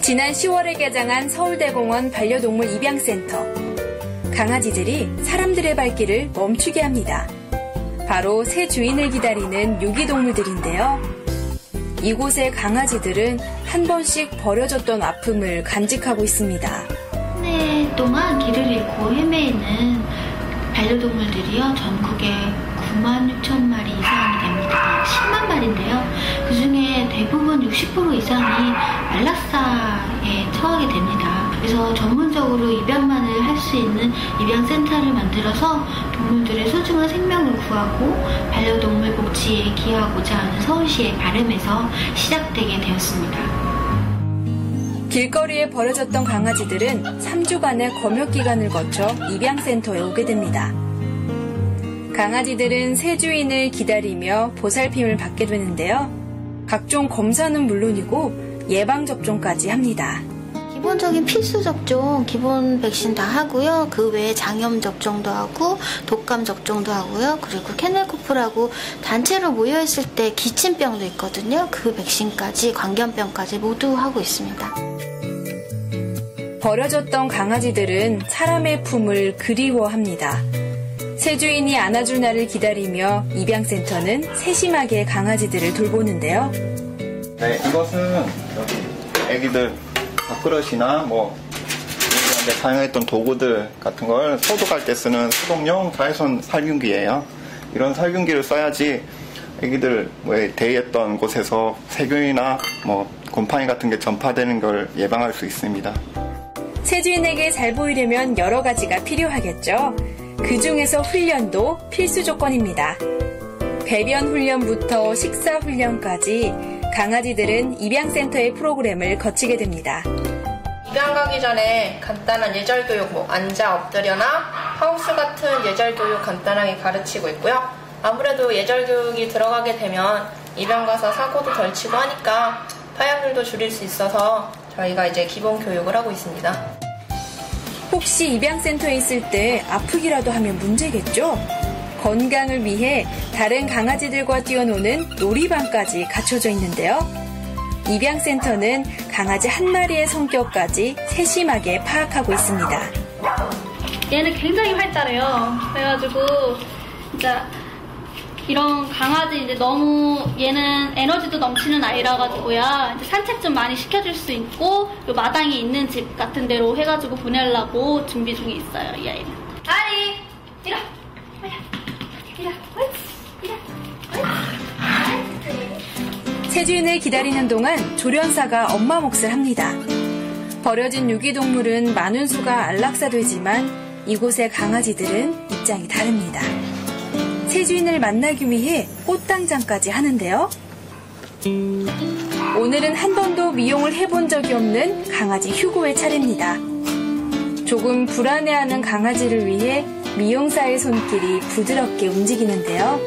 지난 10월에 개장한 서울대공원 반려동물 입양센터. 강아지들이 사람들의 발길을 멈추게 합니다. 바로 새 주인을 기다리는 유기동물들인데요. 이곳의 강아지들은 한 번씩 버려졌던 아픔을 간직하고 있습니다. 한 해 동안 길을 잃고 헤매이는 반려동물들이요, 전국에 96,000마리 이상이 됩니다. 10만 마리인데요. 그 중에 대부분 60% 이상이 안락사에 처하게 됩니다. 그래서 전문적으로 입양만을 할 수 있는 입양센터를 만들어서 동물들의 소중한 생명을 구하고 반려동물 복지에 기여하고자 하는 서울시의 바람에서 시작되게 되었습니다. 길거리에 버려졌던 강아지들은 3주간의 검역기간을 거쳐 입양센터에 오게 됩니다. 강아지들은 새 주인을 기다리며 보살핌을 받게 되는데요. 각종 검사는 물론이고 예방접종까지 합니다. 기본적인 필수 접종, 기본 백신 다 하고요. 그 외에 장염 접종도 하고 독감 접종도 하고요. 그리고 케넬코프라고 단체로 모여있을 때 기침병도 있거든요. 그 백신까지, 광견병까지 모두 하고 있습니다. 버려졌던 강아지들은 사람의 품을 그리워합니다. 새 주인이 안아줄 날을 기다리며 입양센터는 세심하게 강아지들을 돌보는데요. 네, 이것은 애기들 밥그릇이나 데 사용했던 도구들 같은 걸 소독할 때 쓰는 소독용 자외선 살균기예요. 이런 살균기를 써야지 애기들 대했던 곳에서 세균이나 곰팡이 같은 게 전파되는 걸 예방할 수 있습니다. 새 주인에게 잘 보이려면 여러 가지가 필요하겠죠. 그 중에서 훈련도 필수 조건입니다. 배변 훈련부터 식사 훈련까지 강아지들은 입양센터의 프로그램을 거치게 됩니다. 입양 가기 전에 간단한 예절교육, 앉아 엎드려나 하우스 같은 예절교육 간단하게 가르치고 있고요. 아무래도 예절교육이 들어가게 되면 입양 가서 사고도 덜 치고 하니까 파양률도 줄일 수 있어서 저희가 이제 기본 교육을 하고 있습니다. 혹시 입양센터에 있을 때 아프기라도 하면 문제겠죠? 건강을 위해 다른 강아지들과 뛰어노는 놀이방까지 갖춰져 있는데요. 입양센터는 강아지 한 마리의 성격까지 세심하게 파악하고 있습니다. 얘는 굉장히 활달해요. 그래가지고 진짜 이런 강아지 이제 너무 얘는 에너지도 넘치는 아이라 가지고요. 이제 산책 좀 많이 시켜줄 수 있고 요 마당이 있는 집 같은 데로 해가지고 보내려고 준비 중에 있어요. 이 아이는. 아리 이리 와. 새 주인을 기다리는 동안 조련사가 엄마 몫을 합니다. 버려진 유기동물은 많은 수가 안락사되지만 이곳의 강아지들은 입장이 다릅니다. 새 주인을 만나기 위해 꽃당장까지 하는데요. 오늘은 한 번도 미용을 해본 적이 없는 강아지 휴고의 차례입니다. 조금 불안해하는 강아지를 위해 미용사의 손길이 부드럽게 움직이는데요.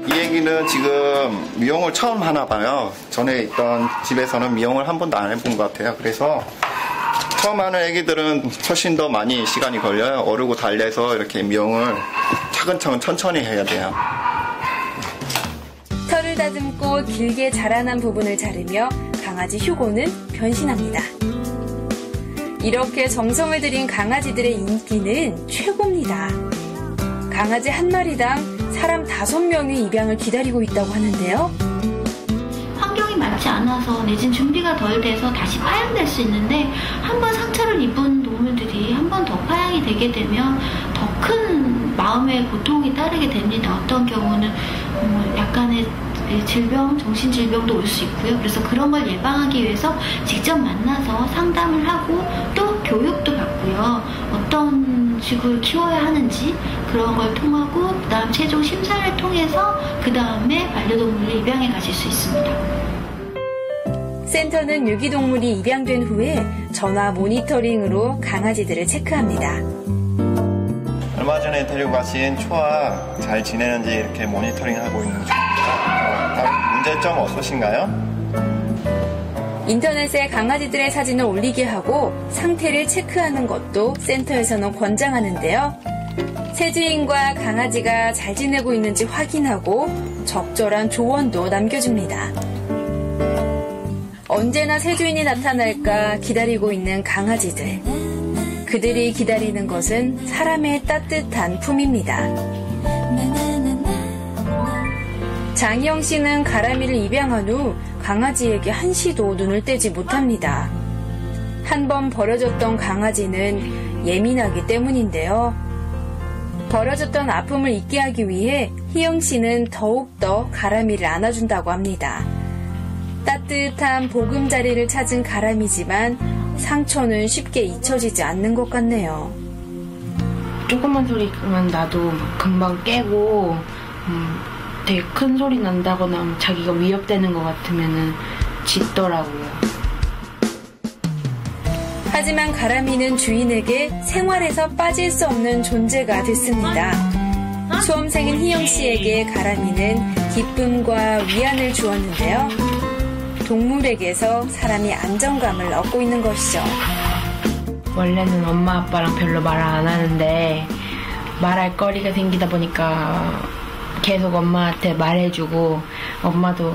이 애기는 지금 미용을 처음 하나 봐요. 전에 있던 집에서는 미용을 한 번도 안 해본 것 같아요. 그래서 처음 하는 애기들은 훨씬 더 많이 시간이 걸려요. 어르고 달래서 이렇게 미용을 차근차근 천천히 해야 돼요. 털을 다듬고 길게 자라난 부분을 자르며 강아지 휴고는 변신합니다. 이렇게 정성을 들인 강아지들의 인기는 최고입니다. 강아지 한 마리당 사람 5명의 입양을 기다리고 있다고 하는데요. 환경이 맞지 않아서 내진 준비가 덜 돼서 다시 파양될 수 있는데 한번 상처를 입은 동물들이 한 번 더 파양이 되게 되면 더 큰 마음의 고통이 따르게 됩니다. 어떤 경우는 약간의 질병, 정신질병도 올 수 있고요. 그래서 그런 걸 예방하기 위해서 직접 만나서 상담을 하고 또 교육도 받고요. 어떤 식으로 키워야 하는지 그런 걸 통하고 그 다음 최종 심사를 통해서 그 다음에 반려동물을 입양해 가실 수 있습니다. 센터는 유기동물이 입양된 후에 전화 모니터링으로 강아지들을 체크합니다. 얼마 전에 데리고 가신 초아 잘 지내는지 이렇게 모니터링하고 있는 중입니다. 문제점 없으신가요? 인터넷에 강아지들의 사진을 올리게 하고 상태를 체크하는 것도 센터에서는 권장하는데요. 새 주인과 강아지가 잘 지내고 있는지 확인하고 적절한 조언도 남겨줍니다. 언제나 새 주인이 나타날까 기다리고 있는 강아지들. 그들이 기다리는 것은 사람의 따뜻한 품입니다. 장희영 씨는 가람이를 입양한 후 강아지에게 한시도 눈을 떼지 못합니다. 한 번 버려졌던 강아지는 예민하기 때문인데요. 버려졌던 아픔을 잊게 하기 위해 희영 씨는 더욱더 가람이를 안아준다고 합니다. 따뜻한 보금자리를 찾은 가람이지만 상처는 쉽게 잊혀지지 않는 것 같네요. 조그만 소리만 나도 금방 깨고 되게 큰 소리 난다거나 자기가 위협되는 것 같으면 짖더라고요. 하지만 가람이는 주인에게 생활에서 빠질 수 없는 존재가 됐습니다. 수험생인 희영 씨에게 가람이는 기쁨과 위안을 주었는데요. 동물에게서 사람이 안정감을 얻고 있는 것이죠. 원래는 엄마 아빠랑 별로 말을 안 하는데 말할 거리가 생기다 보니까 계속 엄마한테 말해주고 엄마도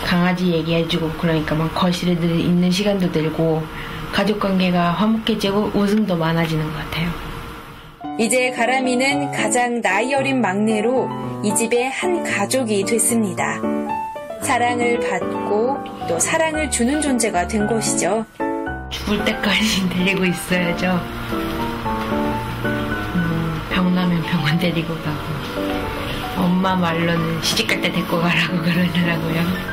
강아지 얘기해주고 그러니까 막 거실에 있는 시간도 늘고 가족관계가 화목해지고 웃음도 많아지는 것 같아요. 이제 가람이는 가장 나이 어린 막내로 이 집의 한 가족이 됐습니다. 사랑을 받고 또 사랑을 주는 존재가 된 것이죠. 죽을 때까지 데리고 있어야죠. 병나면 병원 데리고 가고 엄마 말로는 시집갈 때 데리고 가라고 그러더라고요.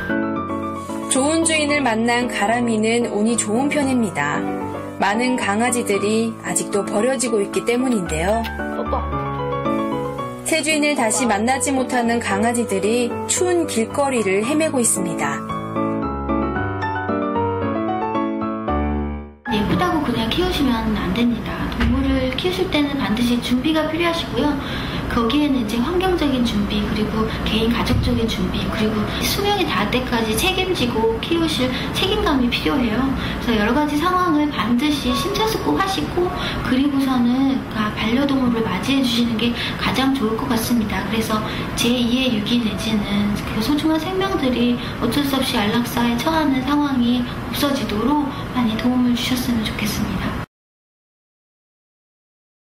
좋은 주인을 만난 가람이는 운이 좋은 편입니다. 많은 강아지들이 아직도 버려지고 있기 때문인데요. 새 주인을 다시 만나지 못하는 강아지들이 추운 길거리를 헤매고 있습니다. 예쁘다고 그냥 키우시면 안 됩니다. 동물을 키우실 때는 반드시 준비가 필요하시고요. 거기에는 이제 환경적인 준비, 그리고 개인 가족적인 준비, 그리고 수명이 닿을 때까지 책임지고 키우실 책임감이 필요해요. 그래서 여러 가지 상황을 반드시 심사숙고하시고 그리고서는 반려동물을 맞이해 주시는 게 가장 좋을 것 같습니다. 그래서 제2의 유기 내지는 그 소중한 생명들이 어쩔 수 없이 안락사에 처하는 상황이 없어지도록 많이 도움을 주셨으면 좋겠습니다.